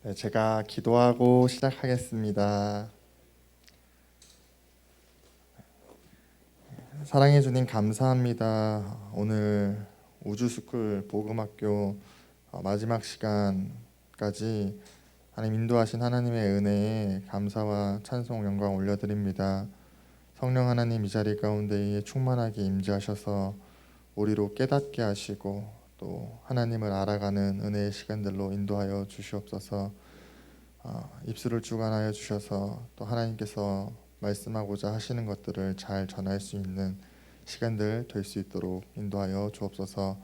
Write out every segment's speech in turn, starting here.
네, 제가 기도하고 시작하겠습니다. 사랑해 주님 감사합니다. 오늘 우주스쿨 복음학교 마지막 시간까지 하나님 인도하신 하나님의 은혜에 감사와 찬송 영광 올려드립니다. 성령 하나님 이 자리 가운데에 충만하게 임재하셔서 우리로 깨닫게 하시고 또 하나님을 알아가는 은혜의 시간들로 인도하여 주시옵소서. 입술을 주관하여 주셔서 또 하나님께서 말씀하고자 하시는 것들을 잘 전할 수 있는 시간들 될 수 있도록 인도하여 주옵소서.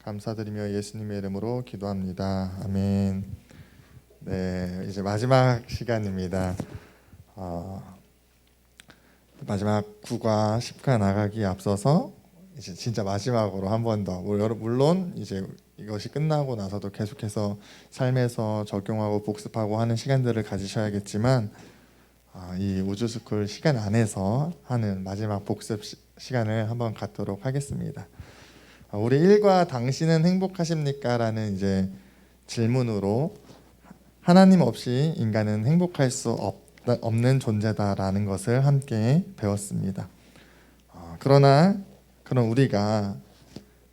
감사드리며 예수님의 이름으로 기도합니다. 아멘. 네, 이제 마지막 시간입니다. 마지막 9과 10과 나가기에 앞서서 이제 진짜 마지막으로 한 번 더, 물론 이제 이것이 끝나고 나서도 계속해서 삶에서 적용하고 복습하고 하는 시간들을 가지셔야겠지만 이 우주스쿨 시간 안에서 하는 마지막 복습 시간을 한번 갖도록 하겠습니다. 우리 일과 당신은 행복하십니까? 라는 이제 질문으로 하나님 없이 인간은 행복할 수 없는 존재다라는 것을 함께 배웠습니다. 그러나 그런 우리가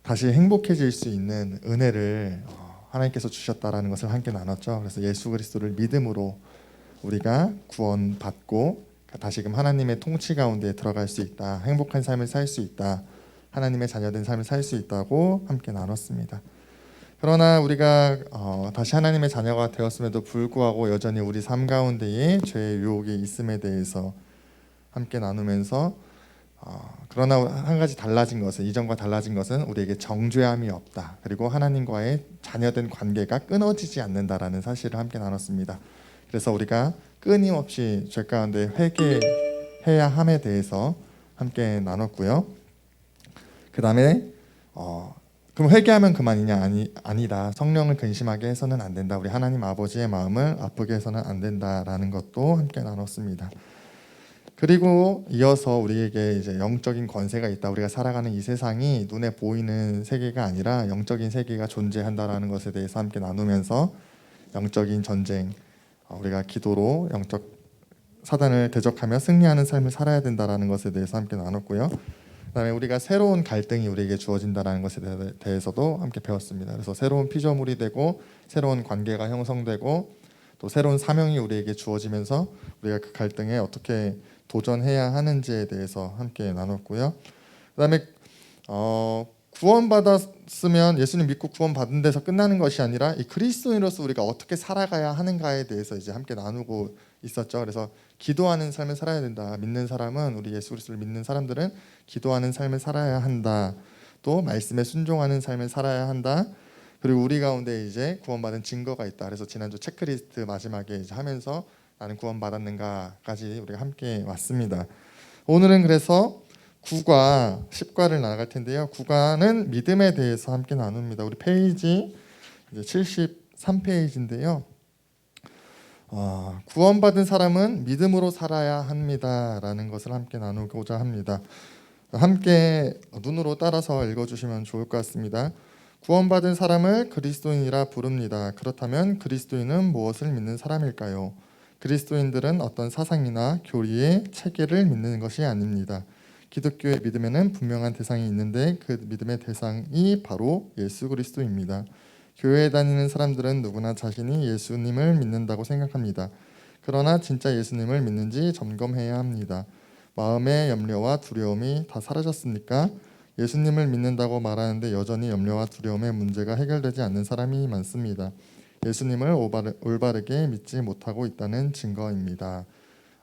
다시 행복해질 수 있는 은혜를 하나님께서 주셨다라는 것을 함께 나눴죠. 그래서 예수 그리스도를 믿음으로 우리가 구원받고 다시금 하나님의 통치 가운데 들어갈 수 있다. 행복한 삶을 살 수 있다. 하나님의 자녀된 삶을 살 수 있다고 함께 나눴습니다. 그러나 우리가 다시 하나님의 자녀가 되었음에도 불구하고 여전히 우리 삶 가운데에 죄의 유혹이 있음에 대해서 함께 나누면서 그러나 한 가지 달라진 것은, 이전과 달라진 것은 우리에게 정죄함이 없다. 그리고 하나님과의 자녀된 관계가 끊어지지 않는다라는 사실을 함께 나눴습니다. 그래서 우리가 끊임없이 죄 가운데 회개해야 함에 대해서 함께 나눴고요. 그 다음에 그럼 회개하면 그만이냐? 아니다. 성령을 근심하게 해서는 안 된다. 우리 하나님 아버지의 마음을 아프게 해서는 안 된다라는 것도 함께 나눴습니다. 그리고 이어서 우리에게 이제 영적인 권세가 있다. 우리가 살아가는 이 세상이 눈에 보이는 세계가 아니라 영적인 세계가 존재한다라는 것에 대해서 함께 나누면서 영적인 전쟁, 우리가 기도로 영적 사단을 대적하며 승리하는 삶을 살아야 된다라는 것에 대해서 함께 나눴고요. 그다음에 우리가 새로운 갈등이 우리에게 주어진다라는 것에 대해서도 함께 배웠습니다. 그래서 새로운 피조물이 되고 새로운 관계가 형성되고 또 새로운 사명이 우리에게 주어지면서 우리가 그 갈등에 어떻게 도전해야 하는지에 대해서 함께 나눴고요. 그다음에 구원받았으면 예수님 믿고 구원받은 데서 끝나는 것이 아니라 이 그리스도인으로서 우리가 어떻게 살아가야 하는가에 대해서 이제 함께 나누고 있었죠. 그래서 기도하는 삶을 살아야 된다. 믿는 사람은, 우리 예수 그리스도를 믿는 사람들은 기도하는 삶을 살아야 한다. 또 말씀에 순종하는 삶을 살아야 한다. 그리고 우리 가운데 이제 구원받은 증거가 있다. 그래서 지난주 체크리스트 마지막에 이제 하면서 나는 구원받았는가까지 우리가 함께 왔습니다. 오늘은 그래서 9과 10과를 나아갈 텐데요. 9과는 믿음에 대해서 함께 나눕니다. 우리 페이지 이제 73페이지인데요. 구원받은 사람은 믿음으로 살아야 합니다라는 것을 함께 나누고자 합니다. 함께 눈으로 따라서 읽어주시면 좋을 것 같습니다. 구원받은 사람을 그리스도인이라 부릅니다. 그렇다면 그리스도인은 무엇을 믿는 사람일까요? 그리스도인들은 어떤 사상이나 교리의 체계를 믿는 것이 아닙니다. 기독교의 믿음에는 분명한 대상이 있는데 그 믿음의 대상이 바로 예수 그리스도입니다. 교회에 다니는 사람들은 누구나 자신이 예수님을 믿는다고 생각합니다. 그러나 진짜 예수님을 믿는지 점검해야 합니다. 마음의 염려와 두려움이 다 사라졌습니까? 예수님을 믿는다고 말하는데 여전히 염려와 두려움의 문제가 해결되지 않는 사람이 많습니다. 예수님을 올바르게 믿지 못하고 있다는 증거입니다.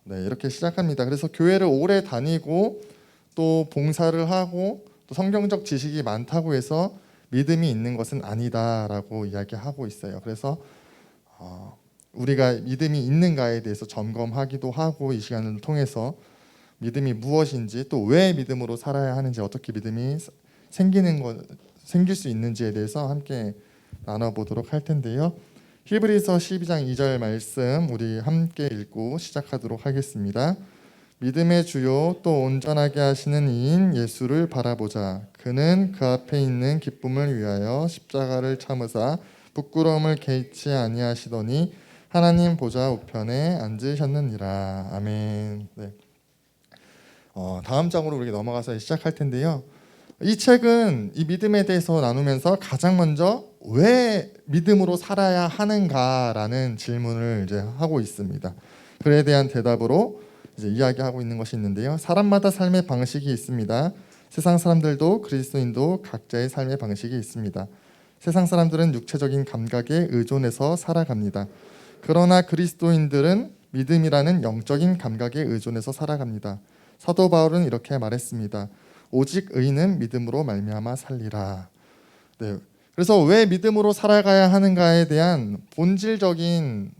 네, 이렇게 시작합니다. 그래서 교회를 오래 다니고 또 봉사를 하고 또 성경적 지식이 많다고 해서 믿음이 있는 것은 아니다라고 이야기하고 있어요. 그래서 우리가 믿음이 있는가에 대해서 점검하기도 하고 이 시간을 통해서 믿음이 무엇인지 또 왜 믿음으로 살아야 하는지 어떻게 믿음이 생길 수 있는지에 대해서 함께 나눠보도록 할 텐데요. 히브리서 12장 2절 말씀 우리 함께 읽고 시작하도록 하겠습니다. 믿음의 주요 또 온전하게 하시는 이인 예수를 바라보자. 그는 그 앞에 있는 기쁨을 위하여 십자가를 참으사 부끄러움을 개의치 아니하시더니 하나님 보좌 우편에 앉으셨느니라. 아멘. 네. 다음 장으로 우리가 넘어가서 시작할 텐데요. 이 책은 이 믿음에 대해서 나누면서 가장 먼저 왜 믿음으로 살아야 하는가라는 질문을 이제 하고 있습니다. 그에 대한 대답으로 이제 이야기하고 있는 것이 있는데요. 사람마다 삶의 방식이 있습니다. 세상 사람들도 그리스도인도 각자의 삶의 방식이 있습니다. 세상 사람들은 육체적인 감각에 의존해서 살아갑니다. 그러나 그리스도인들은 믿음이라는 영적인 감각에 의존해서 살아갑니다. 사도 바울은 이렇게 말했습니다. 오직 의인은 믿음으로 말미암아 살리라. 네. 그래서 왜 믿음으로 살아가야 하는가에 대한 본질적인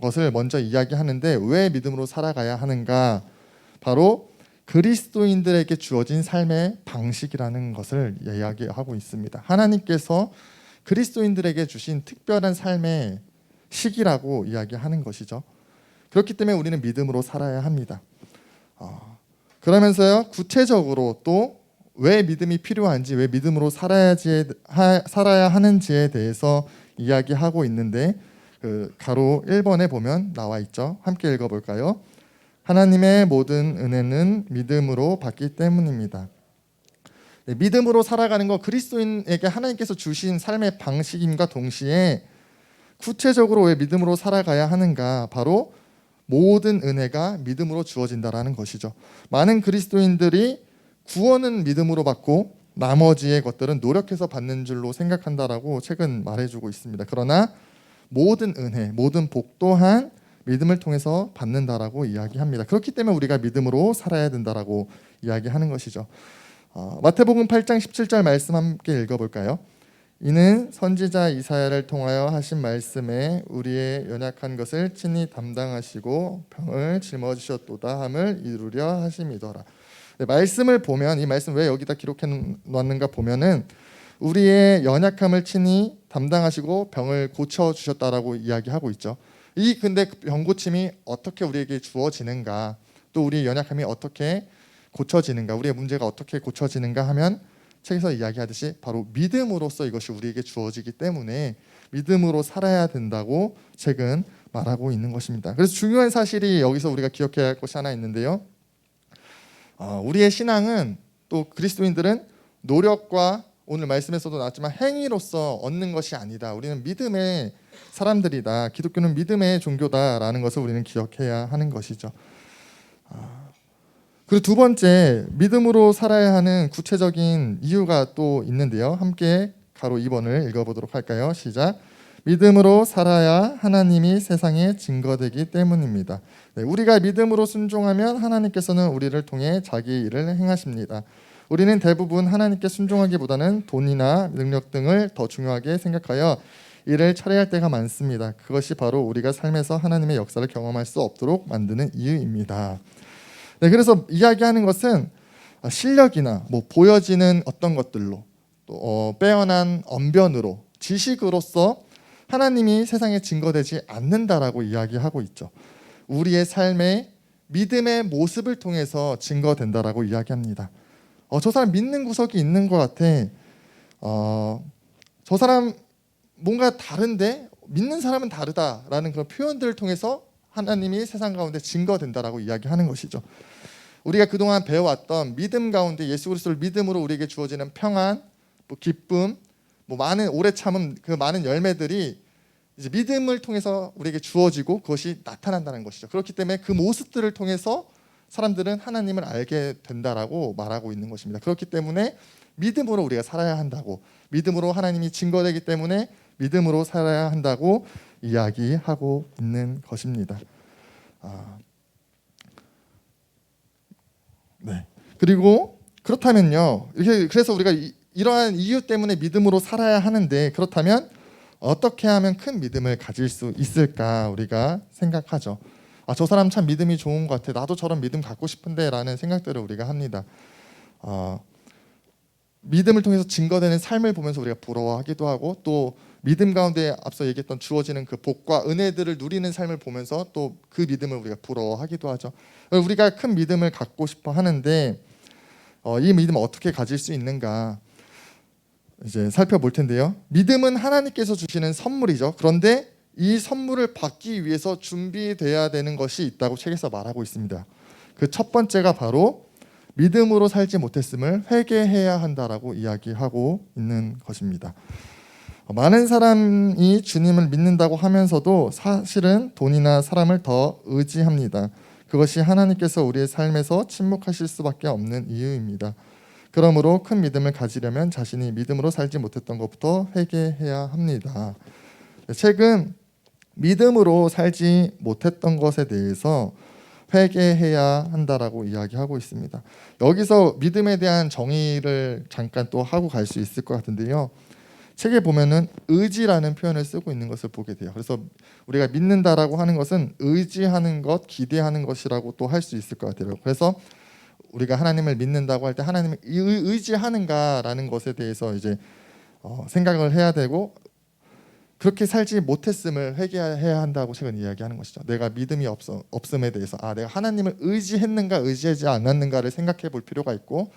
것을 먼저 이야기하는데, 왜 믿음으로 살아가야 하는가? 바로 그리스도인들에게 주어진 삶의 방식이라는 것을 이야기하고 있습니다. 하나님께서 그리스도인들에게 주신 특별한 삶의 시기라고 이야기하는 것이죠. 그렇기 때문에 우리는 믿음으로 살아야 합니다. 그러면서요, 구체적으로 또 왜 믿음이 필요한지, 왜 믿음으로 살아야 하는지에 대해서 이야기하고 있는데, 그 가로 1번에 보면 나와 있죠. 함께 읽어볼까요? 하나님의 모든 은혜는 믿음으로 받기 때문입니다. 네, 믿음으로 살아가는 것, 그리스도인에게 하나님께서 주신 삶의 방식임과 동시에 구체적으로 왜 믿음으로 살아가야 하는가? 바로 모든 은혜가 믿음으로 주어진다라는 것이죠. 많은 그리스도인들이 구원은 믿음으로 받고 나머지의 것들은 노력해서 받는 줄로 생각한다라고 책은 말해주고 있습니다. 그러나 모든 은혜, 모든 복 또한 믿음을 통해서 받는다라고 이야기합니다. 그렇기 때문에 우리가 믿음으로 살아야 된다라고 이야기하는 것이죠. 마태복음 8장 17절 말씀 함께 읽어볼까요? 이는 선지자 이사야를 통하여 하신 말씀에 우리의 연약한 것을 친히 담당하시고 병을 짊어지셨도다 함을 이루려 하심이더라. 네, 말씀을 보면, 이 말씀 왜 여기다 기록해 놨는가 보면은 우리의 연약함을 친히 담당하시고 병을 고쳐 주셨다라고 이야기하고 있죠. 근데 병 고침이 어떻게 우리에게 주어지는가, 또 우리의 연약함이 어떻게 고쳐지는가, 우리의 문제가 어떻게 고쳐지는가 하면 책에서 이야기하듯이 바로 믿음으로써 이것이 우리에게 주어지기 때문에 믿음으로 살아야 된다고 책은 말하고 있는 것입니다. 그래서 중요한 사실이 여기서 우리가 기억해야 할 것이 하나 있는데요. 우리의 신앙은, 또 그리스도인들은 노력과 오늘 말씀에서도 나왔지만 행위로서 얻는 것이 아니다. 우리는 믿음의 사람들이다. 기독교는 믿음의 종교다라는 것을 우리는 기억해야 하는 것이죠. 그리고 두 번째, 믿음으로 살아야 하는 구체적인 이유가 또 있는데요. 함께 가로 2번을 읽어보도록 할까요? 시작. 믿음으로 살아야 하나님이 세상에 증거되기 때문입니다. 네, 우리가 믿음으로 순종하면 하나님께서는 우리를 통해 자기 일을 행하십니다. 우리는 대부분 하나님께 순종하기보다는 돈이나 능력 등을 더 중요하게 생각하여 일을 처리할 때가 많습니다. 그것이 바로 우리가 삶에서 하나님의 역사를 경험할 수 없도록 만드는 이유입니다. 네, 그래서 이야기하는 것은 실력이나 보여지는 어떤 것들로, 또 빼어난 언변으로, 지식으로서 하나님이 세상에 증거되지 않는다라고 이야기하고 있죠. 우리의 삶의 믿음의 모습을 통해서 증거된다라고 이야기합니다. 저 사람 믿는 구석이 있는 것 같아. 저 사람 뭔가 다른데 믿는 사람은 다르다라는 그런 표현들을 통해서 하나님이 세상 가운데 증거된다라고 이야기하는 것이죠. 우리가 그동안 배워왔던 믿음 가운데 예수 그리스도를 믿음으로 우리에게 주어지는 평안, 기쁨, 많은 오래 참은 그 많은 열매들이 이제 믿음을 통해서 우리에게 주어지고 그것이 나타난다는 것이죠. 그렇기 때문에 그 모습들을 통해서 사람들은 하나님을 알게 된다라고 말하고 있는 것입니다. 그렇기 때문에 믿음으로 우리가 살아야 한다고, 믿음으로 하나님이 증거되기 때문에 믿음으로 살아야 한다고 이야기하고 있는 것입니다. 네. 그리고 그렇다면요, 그래서 우리가 이러한 이유 때문에 믿음으로 살아야 하는데, 그렇다면 어떻게 하면 큰 믿음을 가질 수 있을까 우리가 생각하죠. 저 사람 참 믿음이 좋은 것 같아, 나도 저런 믿음 갖고 싶은데 라는 생각들을 우리가 합니다. 믿음을 통해서 증거되는 삶을 보면서 우리가 부러워하기도 하고, 또 믿음 가운데 앞서 얘기했던 주어지는 그 복과 은혜들을 누리는 삶을 보면서 또 그 믿음을 우리가 부러워하기도 하죠. 우리가 큰 믿음을 갖고 싶어 하는데 이 믿음을 어떻게 가질 수 있는가 이제 살펴볼 텐데요. 믿음은 하나님께서 주시는 선물이죠. 그런데 이 선물을 받기 위해서 준비돼야 되는 것이 있다고 책에서 말하고 있습니다. 그 첫 번째가 바로 믿음으로 살지 못했음을 회개해야 한다라고 이야기하고 있는 것입니다. 많은 사람이 주님을 믿는다고 하면서도 사실은 돈이나 사람을 더 의지합니다. 그것이 하나님께서 우리의 삶에서 침묵하실 수밖에 없는 이유입니다. 그러므로 큰 믿음을 가지려면 자신이 믿음으로 살지 못했던 것부터 회개해야 합니다. 최근 믿음으로 살지 못했던 것에 대해서 회개해야 한다라고 이야기하고 있습니다. 여기서 믿음에 대한 정의를 잠깐 또 하고 갈 수 있을 것 같은데요. 책에 보면은 의지라는 표현을 쓰고 있는 것을 보게 돼요. 그래서 우리가 믿는다라고 하는 것은 의지하는 것, 기대하는 것이라고 또 할 수 있을 것 같아요. 그래서 우리가 하나님을 믿는다고 할 때 하나님을 의지하는가라는 것에 대해서 이제 생각을 해야 되고, 그렇게 살지 못했음을 회개해야 한다고 최근 이야기하는 것이죠. 내가 믿음이 없음에 대해서 내가 하나님을 의지했는가 의지하지 않았는가를 생각해 볼 필요가 있고,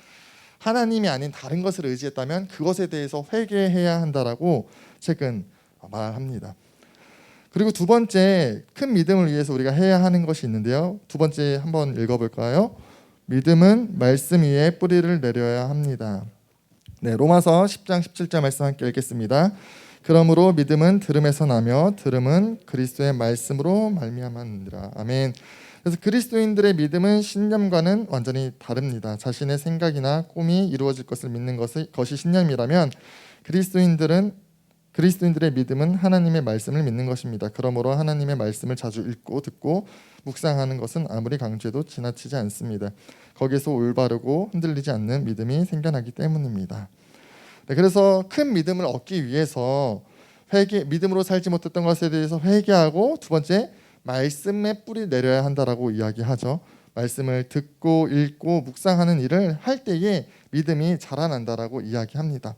하나님이 아닌 다른 것을 의지했다면 그것에 대해서 회개해야 한다라고 책은 말합니다. 그리고 두 번째, 큰 믿음을 위해서 우리가 해야 하는 것이 있는데요. 두 번째 한번 읽어볼까요? 믿음은 말씀 위에 뿌리를 내려야 합니다. 네, 로마서 10장 17절 말씀 함께 읽겠습니다. 그러므로 믿음은 들음에서 나며 들음은 그리스도의 말씀으로 말미암았느니라. 아멘. 그래서 그리스도인들의 믿음은 신념과는 완전히 다릅니다. 자신의 생각이나 꿈이 이루어질 것을 믿는 것이 신념이라면 그리스도인들의 믿음은 하나님의 말씀을 믿는 것입니다. 그러므로 하나님의 말씀을 자주 읽고 듣고 묵상하는 것은 아무리 강조해도 지나치지 않습니다. 거기서 올바르고 흔들리지 않는 믿음이 생겨나기 때문입니다. 네, 그래서 큰 믿음을 얻기 위해서 믿음으로 살지 못했던 것에 대해서 회개하고, 두 번째, 말씀에 뿌리 내려야 한다라고 이야기하죠. 말씀을 듣고 읽고 묵상하는 일을 할 때에 믿음이 자라난다라고 이야기합니다.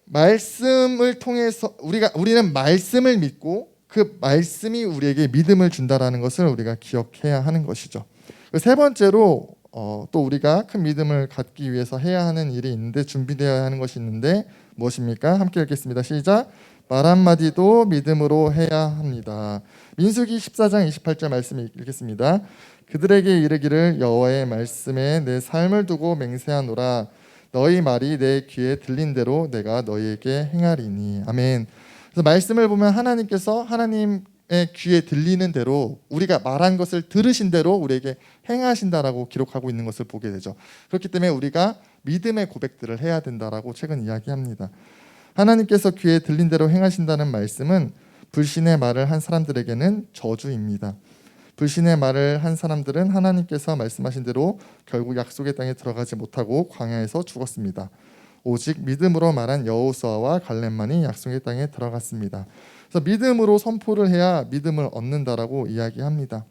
말씀을 통해서 우리는 말씀을 믿고 그 말씀이 우리에게 믿음을 준다라는 것을 우리가 기억해야 하는 것이죠. 세 번째로 또 우리가 큰 믿음을 갖기 위해서 해야 하는 일이 있는데, 준비되어야 하는 것이 있는데 무엇입니까? 함께 읽겠습니다. 시작. 말 한마디도 믿음으로 해야 합니다. 민수기 14장 28절 말씀 읽겠습니다. 그들에게 이르기를 여호와의 말씀에 내 삶을 두고 맹세하노라. 너희 말이 내 귀에 들린 대로 내가 너희에게 행하리니. 아멘. 그래서 말씀을 보면 하나님께서 하나님의 귀에 들리는 대로, 우리가 말한 것을 들으신 대로 우리에게 행하신다라고 기록하고 있는 것을 보게 되죠. 그렇기 때문에 우리가 믿음의 고백들을 해야 된다라고 책은 이야기합니다. 하나님께서 귀에 들린 대로 행하신다는 말씀은 불신의 말을 한 사람들에게는 저주입니다. 불신의 말을 한 사람들은 하나님께서 말씀하신 대로 결국 약속의 땅에 들어가지 못하고 광야에서 죽었습니다. 오직 믿음으로 말한 여호수아와 갈렙만이 약속의 땅에 들어갔습니다. 그래서 믿음으로 선포를 해야 믿음을 얻는다라고 이야기합니다.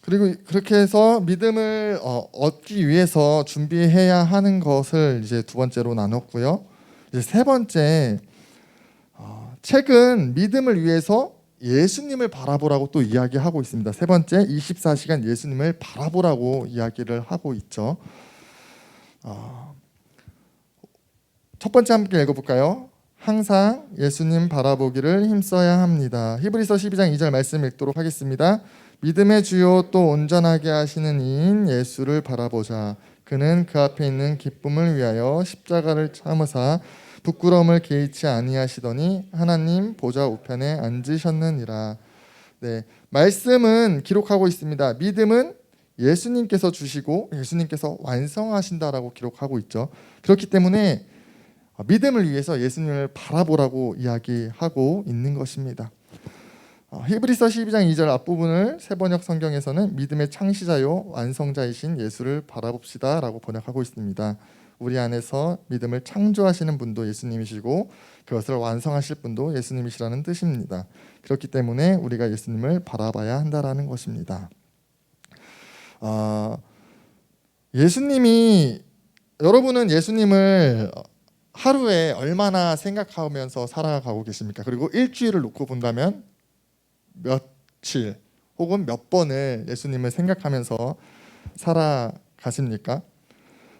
그리고 그렇게 해서 믿음을 얻기 위해서 준비해야 하는 것을 이제 두 번째로 나눴고요. 이제 세 번째, 책은 믿음을 위해서 예수님을 바라보라고 또 이야기하고 있습니다. 세 번째, 24시간 예수님을 바라보라고 이야기를 하고 있죠. 첫 번째 함께 읽어볼까요? 항상 예수님 바라보기를 힘써야 합니다. 히브리서 12장 2절 말씀 읽도록 하겠습니다. 믿음의 주요 또 온전하게 하시는 이인 예수를 바라보자. 그는 그 앞에 있는 기쁨을 위하여 십자가를 참으사 부끄러움을 개의치 아니하시더니 하나님 보좌 우편에 앉으셨느니라. 네, 말씀은 기록하고 있습니다. 믿음은 예수님께서 주시고 예수님께서 완성하신다라고 기록하고 있죠. 그렇기 때문에 믿음을 위해서 예수님을 바라보라고 이야기하고 있는 것입니다. 히브리서 12장 2절 앞부분을 새번역 성경에서는 믿음의 창시자요 완성자이신 예수를 바라봅시다 라고 번역하고 있습니다. 우리 안에서 믿음을 창조하시는 분도 예수님이시고 그것을 완성하실 분도 예수님이시라는 뜻입니다. 그렇기 때문에 우리가 예수님을 바라봐야 한다라는 것입니다. 여러분은 예수님을 하루에 얼마나 생각하면서 살아가고 계십니까? 그리고 일주일을 놓고 본다면 며칠 혹은 몇 번을 예수님을 생각하면서 살아가십니까?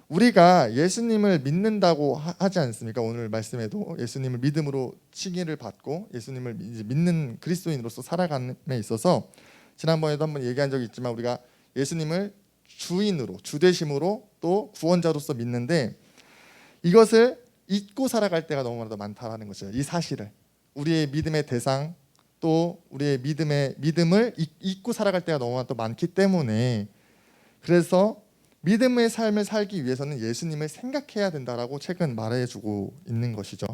우리가 예수님을 믿는다고 하지 않습니까? 오늘 말씀에도 예수님을 믿음으로 칭의를 받고 예수님을 이제 믿는 그리스도인으로서 살아감에 있어서 지난번에도 한번 얘기한 적이 있지만 우리가 예수님을 주인으로 주되심으로 또 구원자로서 믿는데 이것을 잊고 살아갈 때가 너무나도 많다라는 거죠. 이 사실을 우리의 믿음의 대상 또 우리의 믿음을 잊고 살아갈 때가 너무나도 많기 때문에 그래서 믿음의 삶을 살기 위해서는 예수님을 생각해야 된다라고 책은 말해주고 있는 것이죠.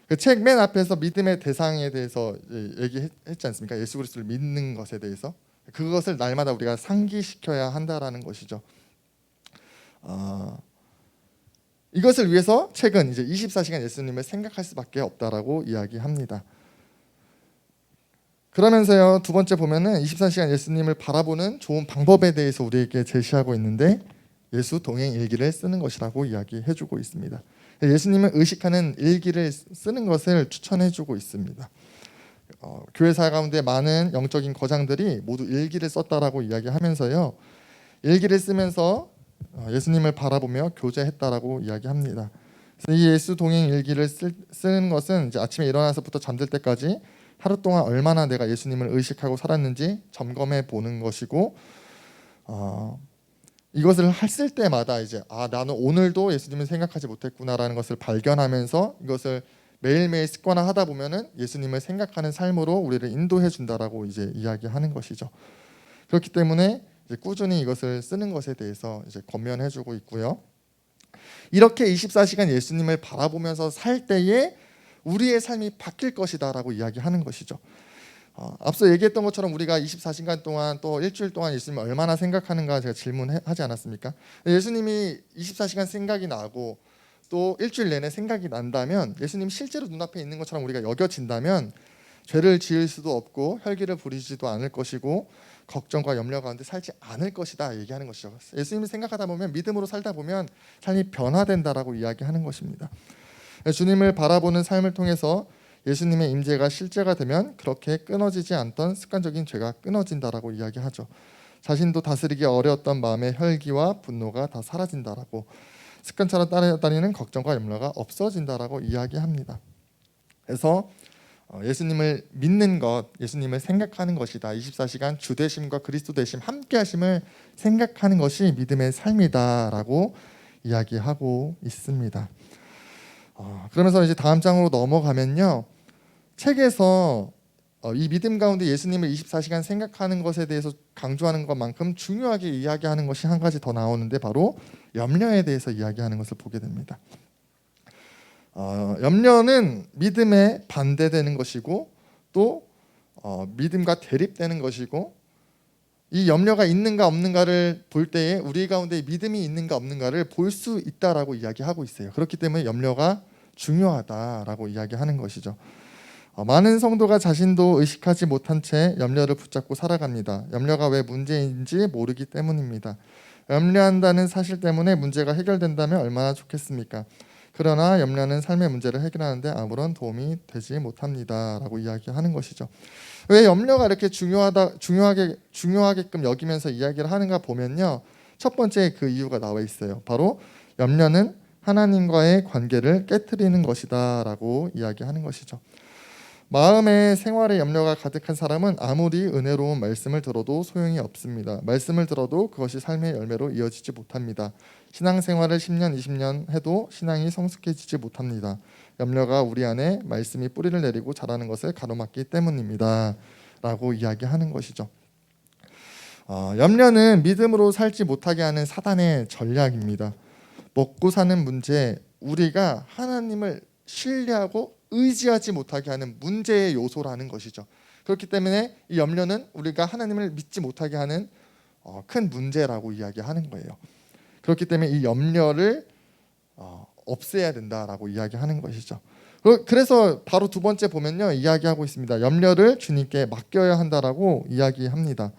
그 책 맨 앞에서 믿음의 대상에 대해서 얘기했지 않습니까? 예수 그리스도를 믿는 것에 대해서 그것을 날마다 우리가 상기시켜야 한다라는 것이죠. 이것을 위해서 책은 이제 24시간 예수님을 생각할 수밖에 없다라고 이야기합니다. 그러면서요 두 번째 보면은 24시간 예수님을 바라보는 좋은 방법에 대해서 우리에게 제시하고 있는데 예수 동행 일기를 쓰는 것이라고 이야기해주고 있습니다. 예수님을 의식하는 일기를 쓰는 것을 추천해주고 있습니다. 교회사 가운데 많은 영적인 거장들이 모두 일기를 썼다라고 이야기하면서요 일기를 쓰면서 예수님을 바라보며 교제했다라고 이야기합니다. 그래서 이 예수 동행 일기를 쓰는 것은 이제 아침에 일어나서부터 잠들 때까지 하루 동안 얼마나 내가 예수님을 의식하고 살았는지 점검해 보는 것이고 이것을 했을 때마다 이제 나는 오늘도 예수님을 생각하지 못했구나라는 것을 발견하면서 이것을 매일매일 습관화하다 보면은 예수님을 생각하는 삶으로 우리를 인도해 준다라고 이제 이야기하는 것이죠. 그렇기 때문에 이제 꾸준히 이것을 쓰는 것에 대해서 이제 권면해주고 있고요. 이렇게 24시간 예수님을 바라보면서 살 때에 우리의 삶이 바뀔 것이다라고 이야기하는 것이죠. 앞서 얘기했던 것처럼 우리가 24시간 동안 또 일주일 동안 예수님을 얼마나 생각하는가 제가 질문하지 않았습니까? 예수님이 24시간 생각이 나고 또 일주일 내내 생각이 난다면 예수님 실제로 눈앞에 있는 것처럼 우리가 여겨진다면 죄를 지을 수도 없고 혈기를 부리지도 않을 것이고 걱정과 염려 가운데 살지 않을 것이다 얘기하는 것이죠. 예수님을 생각하다 보면 믿음으로 살다 보면 삶이 변화된다라고 이야기하는 것입니다. 주님을 바라보는 삶을 통해서 예수님의 임재가 실제가 되면 그렇게 끊어지지 않던 습관적인 죄가 끊어진다라고 이야기하죠. 자신도 다스리기 어려웠던 마음의 혈기와 분노가 다 사라진다라고 습관처럼 따라다니는 걱정과 염려가 없어진다라고 이야기합니다. 그래서 예수님을 믿는 것, 예수님을 생각하는 것이다. 24시간 주 되심과 그리스도 되심, 함께 하심을 생각하는 것이 믿음의 삶이다라고 이야기하고 있습니다. 그러면서 이제 다음 장으로 넘어가면요. 책에서 이 믿음 가운데 예수님을 24시간 생각하는 것에 대해서 강조하는 것만큼 중요하게 이야기하는 것이 한 가지 더 나오는데 바로 염려에 대해서 이야기하는 것을 보게 됩니다. 염려는 믿음에 반대되는 것이고 또 믿음과 대립되는 것이고 이 염려가 있는가 없는가를 볼 때에 우리 가운데 믿음이 있는가 없는가를 볼 수 있다라고 이야기하고 있어요. 그렇기 때문에 염려가 중요하다라고 이야기하는 것이죠. 많은 성도가 자신도 의식하지 못한 채 염려를 붙잡고 살아갑니다. 염려가 왜 문제인지 모르기 때문입니다. 염려한다는 사실 때문에 문제가 해결된다면 얼마나 좋겠습니까? 그러나 염려는 삶의 문제를 해결하는데 아무런 도움이 되지 못합니다라고 이야기하는 것이죠. 왜 염려가 이렇게 중요하게끔 여기면서 이야기를 하는가 보면요. 첫 번째 그 이유가 나와 있어요. 바로 염려는 하나님과의 관계를 깨트리는 것이다라고 이야기하는 것이죠. 마음의 생활에 염려가 가득한 사람은 아무리 은혜로운 말씀을 들어도 소용이 없습니다. 말씀을 들어도 그것이 삶의 열매로 이어지지 못합니다. 신앙생활을 10년, 20년 해도 신앙이 성숙해지지 못합니다. 염려가 우리 안에 말씀이 뿌리를 내리고 자라는 것을 가로막기 때문입니다. 라고 이야기하는 것이죠. 염려는 믿음으로 살지 못하게 하는 사단의 전략입니다. 먹고 사는 문제, 우리가 하나님을 신뢰하고 의지하지 못하게 하는 문제의 요소라는 것이죠. 그렇기 때문에 이 염려는 우리가 하나님을 믿지 못하게 하는 큰 문제라고 이야기하는 거예요. 그렇기 때문에 이 염려를 없애야 된다라고 이야기하는 것이죠. 그래서 바로 두 번째 보면요. 이야기하고 있습니다. 염려를 주님께 맡겨야 한다라고 이야기합니다.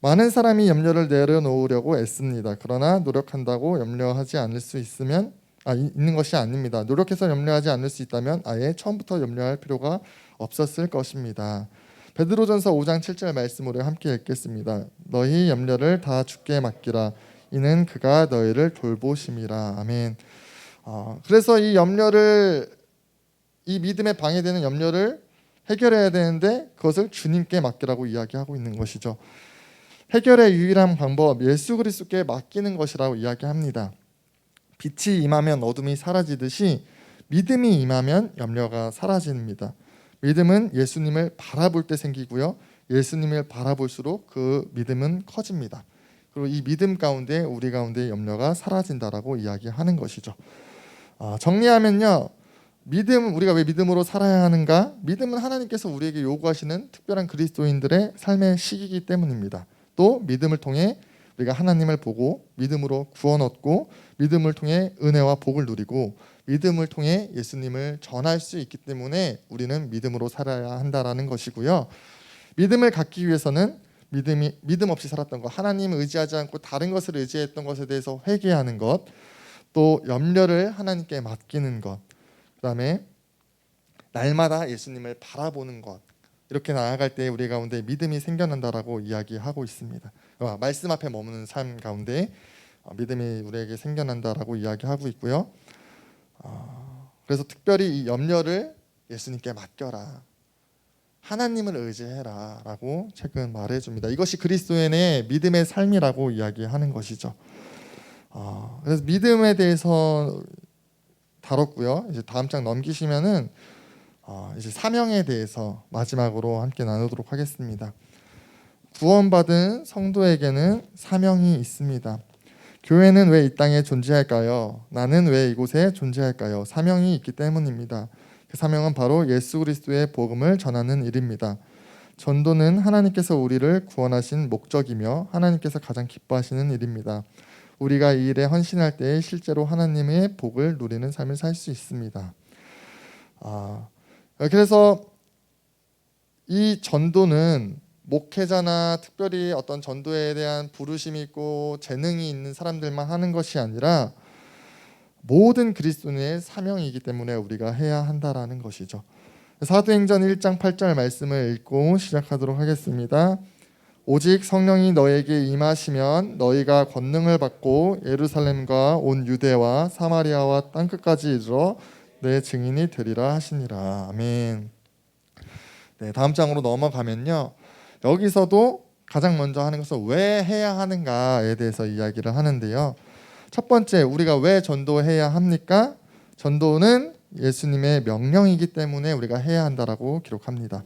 많은 사람이 염려를 내려놓으려고 애씁니다. 그러나 노력한다고 염려하지 않을 수 있는 것이 아닙니다. 노력해서 염려하지 않을 수 있다면 아예 처음부터 염려할 필요가 없었을 것입니다. 베드로전서 5장 7절 말씀으로 함께 읽겠습니다. 너희 염려를 다 주께 맡기라. 이는 그가 너희를 돌보심이라. 아멘. 그래서 이 믿음에 방해되는 염려를 해결해야 되는데 그것을 주님께 맡기라고 이야기하고 있는 것이죠. 해결의 유일한 방법, 예수 그리스도께 맡기는 것이라고 이야기합니다. 빛이 임하면 어둠이 사라지듯이 믿음이 임하면 염려가 사라집니다. 믿음은 예수님을 바라볼 때 생기고요, 예수님을 바라볼수록 그 믿음은 커집니다. 그리고 이 믿음 가운데 우리 가운데 염려가 사라진다라고 이야기하는 것이죠. 정리하면요, 우리가 왜 믿음으로 살아야 하는가? 믿음은 하나님께서 우리에게 요구하시는 특별한 그리스도인들의 삶의 시기이기 때문입니다. 또 믿음을 통해 우리가 하나님을 보고 믿음으로 구원 얻고 믿음을 통해 은혜와 복을 누리고 믿음을 통해 예수님을 전할 수 있기 때문에 우리는 믿음으로 살아야 한다라는 것이고요. 믿음을 갖기 위해서는 믿음 없이 살았던 것, 하나님을 의지하지 않고 다른 것을 의지했던 것에 대해서 회개하는 것, 또 염려를 하나님께 맡기는 것, 그다음에 날마다 예수님을 바라보는 것, 이렇게 나아갈 때 우리 가운데 믿음이 생겨난다라고 이야기하고 있습니다. 말씀 앞에 머무는 삶 가운데 믿음이 우리에게 생겨난다라고 이야기하고 있고요. 그래서 특별히 이 염려를 예수님께 맡겨라, 하나님을 의지해라 라고 책은 말해줍니다. 이것이 그리스도인의 믿음의 삶이라고 이야기하는 것이죠. 그래서 믿음에 대해서 다뤘고요. 이제 다음 장 넘기시면은 이제 사명에 대해서 마지막으로 함께 나누도록 하겠습니다. 구원받은 성도에게는 사명이 있습니다. 교회는 왜 이 땅에 존재할까요? 나는 왜 이곳에 존재할까요? 사명이 있기 때문입니다. 그 사명은 바로 예수 그리스도의 복음을 전하는 일입니다. 전도는 하나님께서 우리를 구원하신 목적이며 하나님께서 가장 기뻐하시는 일입니다. 우리가 이 일에 헌신할 때 실제로 하나님의 복을 누리는 삶을 살 수 있습니다. 그래서 이 전도는 목회자나 특별히 어떤 전도에 대한 부르심이 있고 재능이 있는 사람들만 하는 것이 아니라 모든 그리스도인의 사명이기 때문에 우리가 해야 한다라는 것이죠. 사도행전 1장 8절 말씀을 읽고 시작하도록 하겠습니다. 오직 성령이 너에게 임하시면 너희가 권능을 받고 예루살렘과 온 유대와 사마리아와 땅끝까지 이르러 내 증인이 되리라 하시니라. 아멘. 네, 다음 장으로 넘어가면요, 여기서도 가장 먼저 하는 것은 왜 해야 하는가에 대해서 이야기를 하는데요. 첫 번째, 우리가 왜 전도해야 합니까? 전도는 예수님의 명령이기 때문에 우리가 해야 한다라고 기록합니다.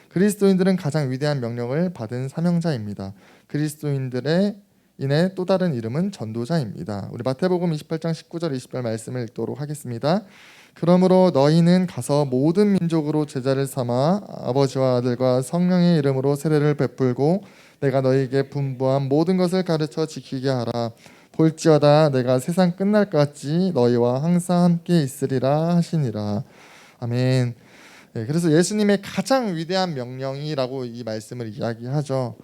그리스도인들은 가장 위대한 명령을 받은 사명자입니다. 그리스도인들의 인의 또 다른 이름은 전도자입니다. 우리 마태복음 28장 19절 20절 말씀을 읽도록 하겠습니다. 그러므로 너희는 가서 모든 민족으로 제자를 삼아 아버지와 아들과 성령의 이름으로 세례를 베풀고 내가 너희에게 분부한 모든 것을 가르쳐 지키게 하라. 볼지어다 내가 세상 끝날까지 너희와 항상 함께 있으리라 하시니라. 아멘. 네, 그래서 예수님의 가장 위대한 명령이라고 이 말씀을 이야기하죠.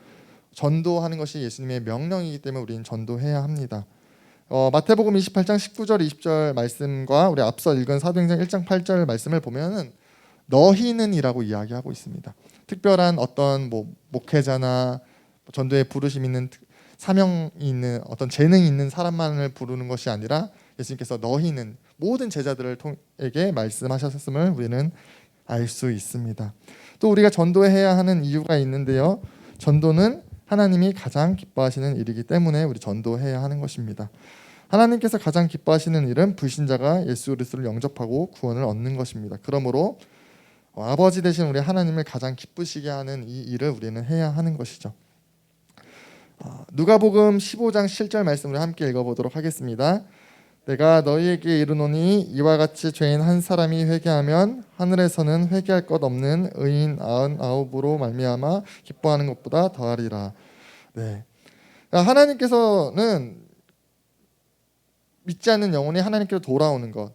전도하는 것이 예수님의 명령이기 때문에 우리는 전도해야 합니다. 마태복음 28장 19절 20절 말씀과 우리 앞서 읽은 사도행전 1장 8절 말씀을 보면은 너희는이라고 이야기하고 있습니다. 특별한 어떤 목회자나 전도에 부르심 있는 사명이 있는 어떤 재능이 있는 사람만을 부르는 것이 아니라 예수님께서 너희는 모든 제자들에게 말씀하셨음을 우리는 알 수 있습니다. 또 우리가 전도해야 하는 이유가 있는데요. 전도는 하나님이 가장 기뻐하시는 일이기 때문에 우리 전도해야 하는 것입니다. 하나님께서 가장 기뻐하시는 일은 불신자가 예수 그리스도를 영접하고 구원을 얻는 것입니다. 그러므로 아버지 되신 우리 하나님을 가장 기쁘시게 하는 이 일을 우리는 해야 하는 것이죠. 누가복음 15장 7절 말씀을 함께 읽어보도록 하겠습니다. 내가 너희에게 이르노니 이와 같이 죄인 한 사람이 회개하면 하늘에서는 회개할 것 없는 의인 99으로 말미암아 기뻐하는 것보다 더하리라. 네, 하나님께서는 믿지 않는 영혼이 하나님께로 돌아오는 것,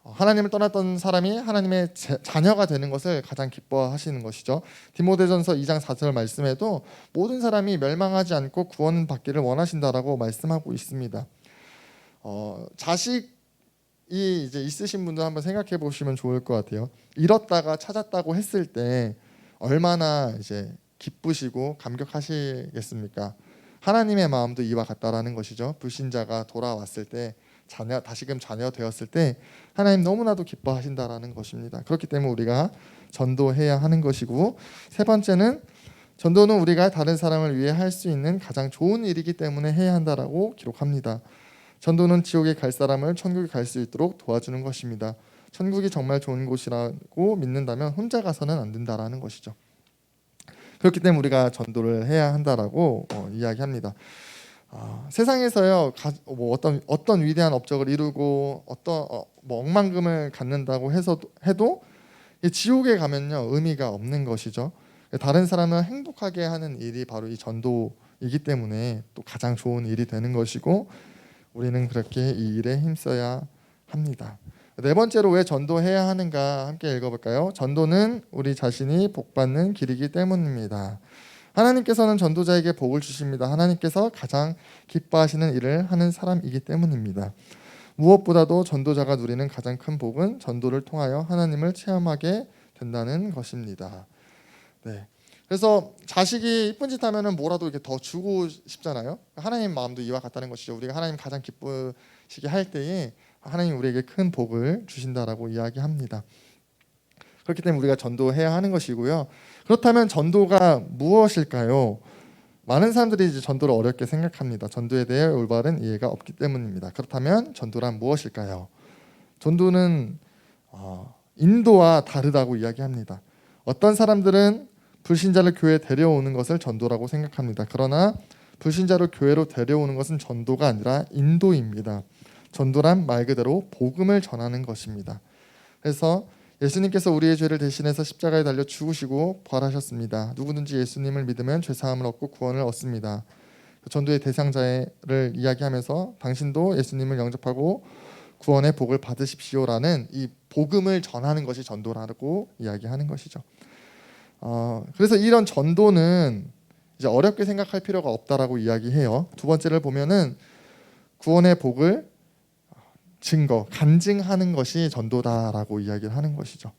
하나님을 떠났던 사람이 하나님의 자녀가 되는 것을 가장 기뻐하시는 것이죠. 디모데전서 2장 4절 말씀에도 모든 사람이 멸망하지 않고 구원 받기를 원하신다라고 말씀하고 있습니다. 자식이 이제 있으신 분들 한번 생각해 보시면 좋을 것 같아요. 잃었다가 찾았다고 했을 때 얼마나 이제 기쁘시고 감격하시겠습니까? 하나님의 마음도 이와 같다라는 것이죠. 불신자가 돌아왔을 때 다시금 자녀 되었을 때 하나님 너무나도 기뻐하신다라는 것입니다. 그렇기 때문에 우리가 전도해야 하는 것이고, 세 번째는 전도는 우리가 다른 사람을 위해 할 수 있는 가장 좋은 일이기 때문에 해야 한다라고 기록합니다. 전도는 지옥에 갈 사람을 천국에 갈 수 있도록 도와주는 것입니다. 천국이 정말 좋은 곳이라고 믿는다면 혼자 가서는 안 된다라는 것이죠. 그렇기 때문에 우리가 전도를 해야 한다라고 이야기합니다. 세상에서요, 뭐 어떤 위대한 업적을 이루고 어떤 뭐 억만금을 갖는다고 해도 지옥에 가면요 의미가 없는 것이죠. 다른 사람을 행복하게 하는 일이 바로 이 전도이기 때문에 또 가장 좋은 일이 되는 것이고, 우리는 그렇게 이 일에 힘써야 합니다. 네 번째로 왜 전도해야 하는가 함께 읽어볼까요? 전도는 우리 자신이 복받는 길이기 때문입니다. 하나님께서는 전도자에게 복을 주십니다. 하나님께서 가장 기뻐하시는 일을 하는 사람이기 때문입니다. 무엇보다도 전도자가 누리는 가장 큰 복은 전도를 통하여 하나님을 체험하게 된다는 것입니다. 네. 그래서 자식이 이쁜 짓 하면은 뭐라도 이렇게 더 주고 싶잖아요. 하나님 마음도 이와 같다는 것이죠. 우리가 하나님 가장 기쁘시게 할 때에 하나님 우리에게 큰 복을 주신다라고 이야기합니다. 그렇기 때문에 우리가 전도해야 하는 것이고요. 그렇다면 전도가 무엇일까요? 많은 사람들이 이제 전도를 어렵게 생각합니다. 전도에 대해 올바른 이해가 없기 때문입니다. 그렇다면 전도란 무엇일까요? 전도는 인도와 다르다고 이야기합니다. 어떤 사람들은 불신자를 교회에 데려오는 것을 전도라고 생각합니다. 그러나 불신자를 교회로 데려오는 것은 전도가 아니라 인도입니다. 전도란 말 그대로 복음을 전하는 것입니다. 그래서 예수님께서 우리의 죄를 대신해서 십자가에 달려 죽으시고 부활하셨습니다. 누구든지 예수님을 믿으면 죄사함을 얻고 구원을 얻습니다. 전도의 대상자를 이야기하면서 당신도 예수님을 영접하고 구원의 복을 받으십시오라는 이 복음을 전하는 것이 전도라고 이야기하는 것이죠. 그래서 이런 전도는 이제 어렵게 생각할 필요가 없다라고 이야기해요. 두 번째를 보면은 구원의 복을 간증하는 것이 전도다라고 이야기를 하는 것이죠.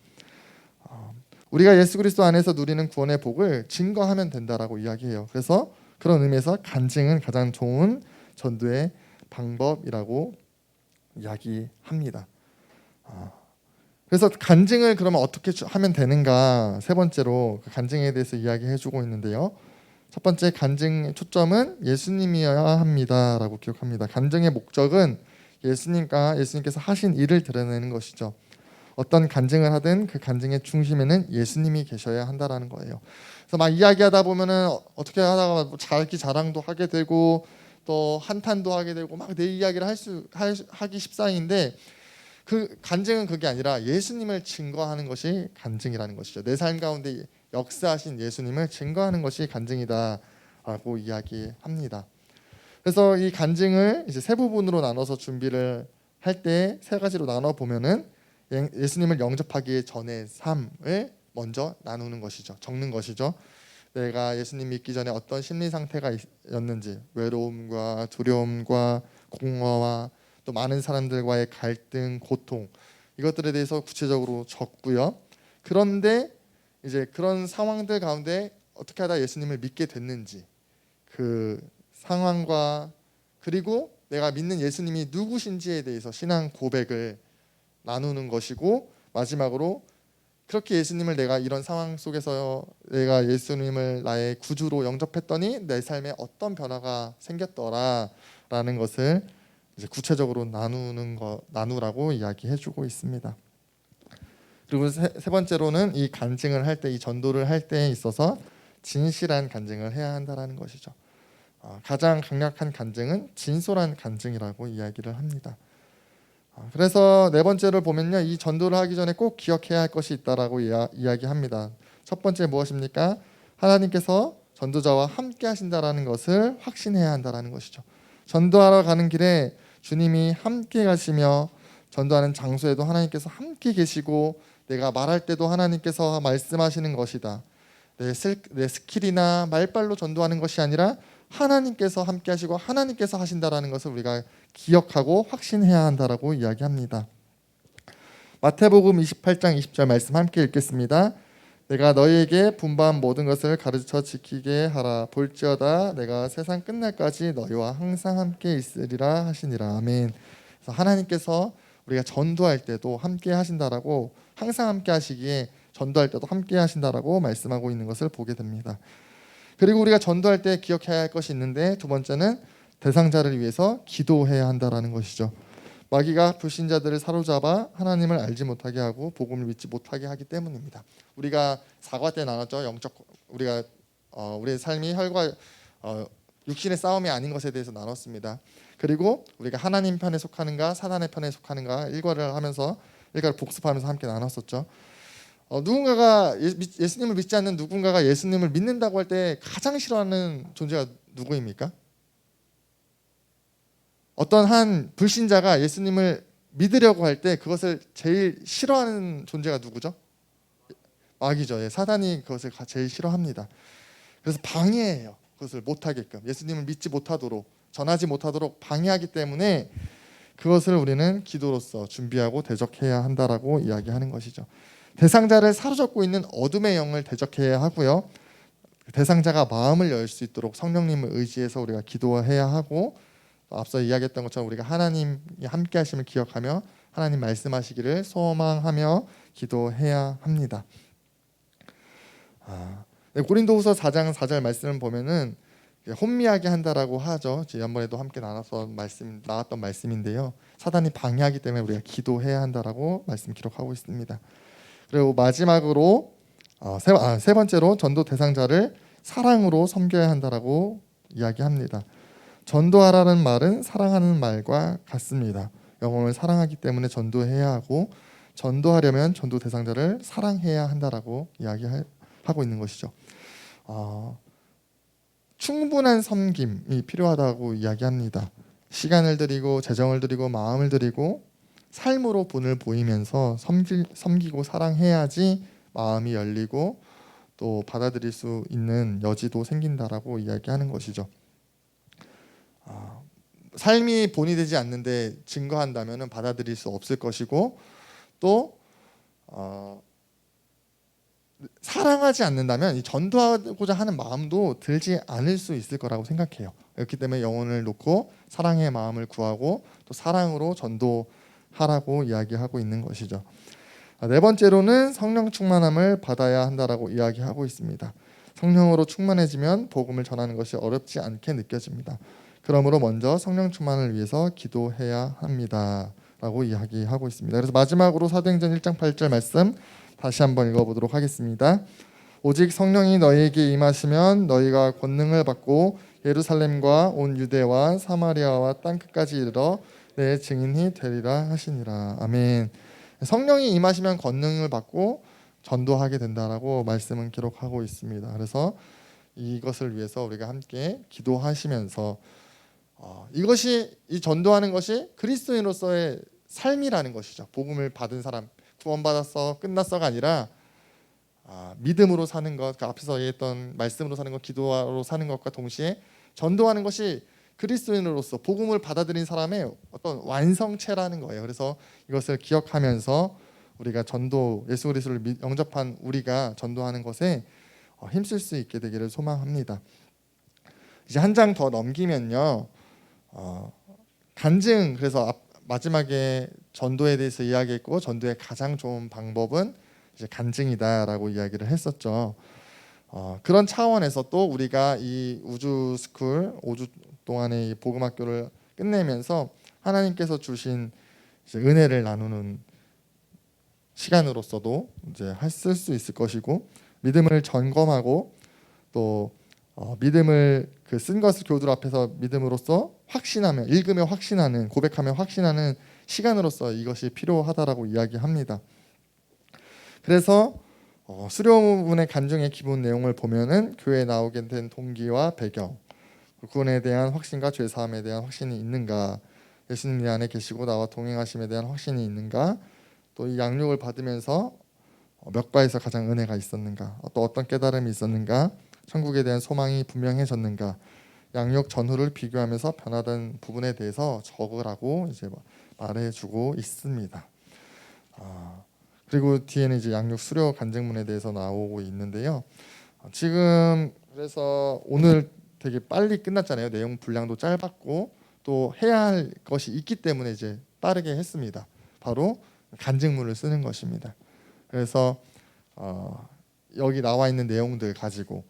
우리가 예수 그리스도 안에서 누리는 구원의 복을 증거하면 된다라고 이야기해요. 그래서 그런 의미에서 간증은 가장 좋은 전도의 방법이라고 이야기합니다. 그래서 간증을 그러면 어떻게 하면 되는가, 세 번째로 그 간증에 대해서 이야기해주고 있는데요. 첫 번째 간증의 초점은 예수님이어야 합니다라고 기록합니다. 간증의 목적은 예수님께서 하신 일을 드러내는 것이죠. 어떤 간증을 하든 그 간증의 중심에는 예수님이 계셔야 한다라는 거예요. 그래서 막 이야기하다 보면은 어떻게 하다가 자기 자랑도 하게 되고 또 한탄도 하게 되고 막 내 이야기를 하기 십상인데, 그 간증은 그게 아니라 예수님을 증거하는 것이 간증이라는 것이죠. 내 삶 가운데 역사하신 예수님을 증거하는 것이 간증이다라고 이야기합니다. 그래서 이 간증을 이제 세 부분으로 나눠서 준비를 할 때 세 가지로 나눠 보면은 예수님을 영접하기 전의 삶을 먼저 나누는 것이죠. 적는 것이죠. 내가 예수님 믿기 전에 어떤 심리 상태가 였는지, 외로움과 두려움과 공허와 또 많은 사람들과의 갈등, 고통, 이것들에 대해서 구체적으로 적고요. 그런데 이제 그런 상황들 가운데 어떻게 하다 예수님을 믿게 됐는지, 그 상황과 그리고 내가 믿는 예수님이 누구신지에 대해서 신앙 고백을 나누는 것이고, 마지막으로 그렇게 예수님을 내가 이런 상황 속에서 내가 예수님을 나의 구주로 영접했더니 내 삶에 어떤 변화가 생겼더라라는 것을 이제 구체적으로 나누라고 이야기해주고 있습니다. 그리고 세 번째로는 이 간증을 할 때, 이 전도를 할 때에 있어서 진실한 간증을 해야 한다라는 것이죠. 가장 강력한 간증은 진솔한 간증이라고 이야기를 합니다. 그래서 네 번째를 보면요, 이 전도를 하기 전에 꼭 기억해야 할 것이 있다라고 이야기합니다. 첫 번째 무엇입니까? 하나님께서 전도자와 함께 하신다라는 것을 확신해야 한다라는 것이죠. 전도하러 가는 길에 주님이 함께 가시며, 전도하는 장소에도 하나님께서 함께 계시고, 내가 말할 때도 하나님께서 말씀하시는 것이다. 내 스킬이나 말빨로 전도하는 것이 아니라 하나님께서 함께 하시고 하나님께서 하신다라는 것을 우리가 기억하고 확신해야 한다라고 이야기합니다. 마태복음 28장 20절 말씀 함께 읽겠습니다. 내가 너희에게 분부한 모든 것을 가르쳐 지키게 하라. 볼지어다 내가 세상 끝날까지 너희와 항상 함께 있으리라 하시니라. 아멘. 그래서 하나님께서 우리가 전도할 때도 함께 하신다라고, 항상 함께 하시기에 전도할 때도 함께 하신다라고 말씀하고 있는 것을 보게 됩니다. 그리고 우리가 전도할 때 기억해야 할 것이 있는데, 두 번째는 대상자를 위해서 기도해야 한다라는 것이죠. 마귀가 불신자들을 사로잡아 하나님을 알지 못하게 하고 복음을 믿지 못하게 하기 때문입니다. 우리가 사과 때 나눴죠. 우리의 삶이 혈과 육신의 싸움이 아닌 것에 대해서 나눴습니다. 그리고 우리가 하나님 편에 속하는가 사단의 편에 속하는가 일과를 복습하면서 함께 나눴었죠. 누군가가 예수님을 믿지 않는 누군가가 예수님을 믿는다고 할 때 가장 싫어하는 존재가 누구입니까? 어떤 한 불신자가 예수님을 믿으려고 할 때 그것을 제일 싫어하는 존재가 누구죠? 마귀죠. 사단이 그것을 제일 싫어합니다. 그래서 방해해요. 그것을 못하게끔, 예수님을 믿지 못하도록, 전하지 못하도록 방해하기 때문에 그것을 우리는 기도로서 준비하고 대적해야 한다라고 이야기하는 것이죠. 대상자를 사로잡고 있는 어둠의 영을 대적해야 하고요. 대상자가 마음을 열 수 있도록 성령님을 의지해서 우리가 기도해야 하고, 앞서 이야기했던 것처럼 우리가 하나님이 함께 하심을 기억하며 하나님 말씀하시기를 소망하며 기도해야 합니다. 고린도후서 4장 4절 말씀을 보면은 혼미하게 한다라고 하죠. 지난번에도 함께 나눴던 말씀인데요. 사단이 방해하기 때문에 우리가 기도해야 한다라고 말씀 기록하고 있습니다. 그리고 마지막으로 세 번째로 전도 대상자를 사랑으로 섬겨야 한다라고 이야기합니다. 전도하라는 말은 사랑하는 말과 같습니다. 영혼을 사랑하기 때문에 전도해야 하고, 전도하려면 전도 대상자를 사랑해야 한다라고 이야기하고 있는 것이죠. 충분한 섬김이 필요하다고 이야기합니다. 시간을 들이고 재정을 들이고 마음을 들이고 삶으로 본을 보이면서 섬기고 사랑해야지 마음이 열리고 또 받아들일 수 있는 여지도 생긴다라고 이야기하는 것이죠. 삶이 본이 되지 않는데 증거한다면 받아들일 수 없을 것이고, 또 사랑하지 않는다면 이 전도하고자 하는 마음도 들지 않을 수 있을 거라고 생각해요. 그렇기 때문에 영혼을 놓고 사랑의 마음을 구하고 또 사랑으로 전도하라고 이야기하고 있는 것이죠. 네 번째로는 성령 충만함을 받아야 한다라고 이야기하고 있습니다. 성령으로 충만해지면 복음을 전하는 것이 어렵지 않게 느껴집니다. 그러므로 먼저 성령 충만을 위해서 기도해야 합니다라고 이야기하고 있습니다. 그래서 마지막으로 사도행전 1장 8절 말씀 다시 한번 읽어보도록 하겠습니다. 오직 성령이 너희에게 임하시면 너희가 권능을 받고 예루살렘과 온 유대와 사마리아와 땅끝까지 이르러 내 증인이 되리라 하시니라. 아멘. 성령이 임하시면 권능을 받고 전도하게 된다라고 말씀은 기록하고 있습니다. 그래서 이것을 위해서 우리가 함께 기도하시면서 이것이, 이 전도하는 것이 그리스도인으로서의 삶이라는 것이죠. 복음을 받은 사람, 구원받았어 끝났어가 아니라 믿음으로 사는 것, 그 앞에서 얘기했던 말씀으로 사는 것, 기도로 사는 것과 동시에 전도하는 것이 그리스도인으로서 복음을 받아들인 사람의 어떤 완성체라는 거예요. 그래서 이것을 기억하면서 우리가 전도, 예수 그리스도를 영접한 우리가 전도하는 것에 힘쓸 수 있게 되기를 소망합니다. 이제 한 장 더 넘기면요, 간증, 그래서 마지막에 전도에 대해서 이야기했고 전도의 가장 좋은 방법은 이제 간증이다라고 이야기를 했었죠. 그런 차원에서 또 우리가 이 우주 스쿨 5주 동안의 이 복음학교를 끝내면서 하나님께서 주신 이제 은혜를 나누는 시간으로서도 이제 쓸 수 있을 것이고, 믿음을 점검하고 또 믿음을 쓴 것을 교우들 앞에서 믿음으로써 확신하며, 읽으며 확신하는, 고백하며 확신하는 시간으로서 이것이 필요하다라고 이야기합니다. 그래서 수료문의 간증의 기본 내용을 보면은 교회에 나오게 된 동기와 배경, 구원에 대한 확신과 죄사함에 대한 확신이 있는가, 예수님 내 안에 계시고 나와 동행하심에 대한 확신이 있는가, 또 이 양육을 받으면서 몇 과에서 가장 은혜가 있었는가, 또 어떤 깨달음이 있었는가, 천국에 대한 소망이 분명해졌는가, 양육 전후를 비교하면서 변화된 부분에 대해서 적으라고 이제 말해주고 있습니다. 그리고 뒤에는 이제 양육 수료 간증문에 대해서 나오고 있는데요. 지금 그래서 오늘 되게 빨리 끝났잖아요. 내용 분량도 짧았고 또 해야 할 것이 있기 때문에 이제 빠르게 했습니다. 바로 간증문을 쓰는 것입니다. 그래서 여기 나와 있는 내용들 가지고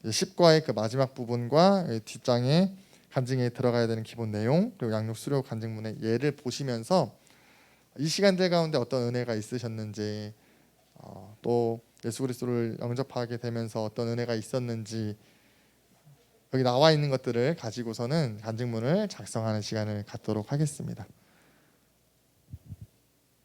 10과의 그 마지막 부분과 뒷장에 간증에 들어가야 되는 기본 내용 그리고 양육 수료 간증문의 예를 보시면서 이 시간들 가운데 어떤 은혜가 있으셨는지 또 예수 그리스도를 영접하게 되면서 어떤 은혜가 있었는지 여기 나와 있는 것들을 가지고서는 간증문을 작성하는 시간을 갖도록 하겠습니다.